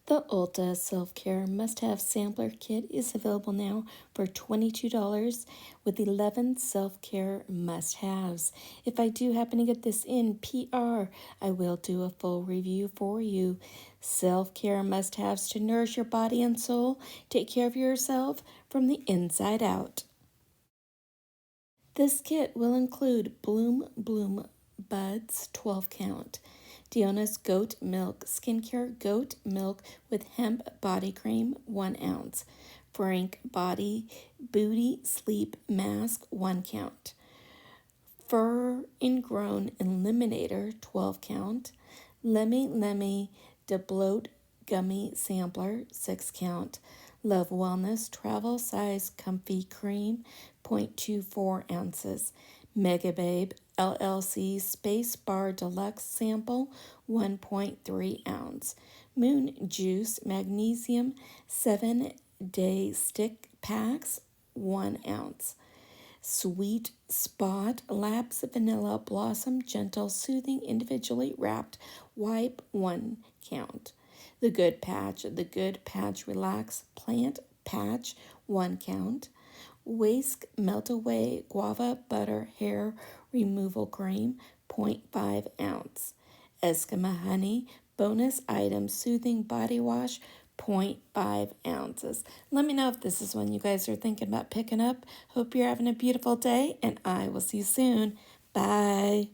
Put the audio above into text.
The ULTA Self-Care Must-Have Sampler Kit is available now for $22 with 11 self-care must-haves. If I do happen to get this in PR, I will do a full review for you. Self-care must-haves to nourish your body and soul. Take care of yourself from the inside out. This kit will include Bloom Buds 12 count, Diona's Goat Milk Skincare Goat Milk with Hemp Body Cream 1 ounce, Frank Body Booty Sleep Mask 1 count, Fur Ingrown Eliminator 12 count, Lemmy De Bloat Gummy Sampler 6 count, Love Wellness Travel Size Comfy Cream 0.24 ounces, BeautyAmaB LLC Space Bar Deluxe Sample 1.3 ounce, Moon Juice Magnesium 7-Day Stick Packs 1 ounce, Sweet Spot Labs Vanilla Blossom Gentle Soothing Individually Wrapped Wipe 1 count, The Good Patch Relax Plant Patch 1 count, Whisk Melt Away Guava Butter Hair Removal Cream 0.5 ounce, Eskimo Honey Bonus Item Soothing Body Wash 0.5 ounces. Let me know if this is one you guys are thinking about picking up. Hope you're having a beautiful day, and I will see you soon. Bye.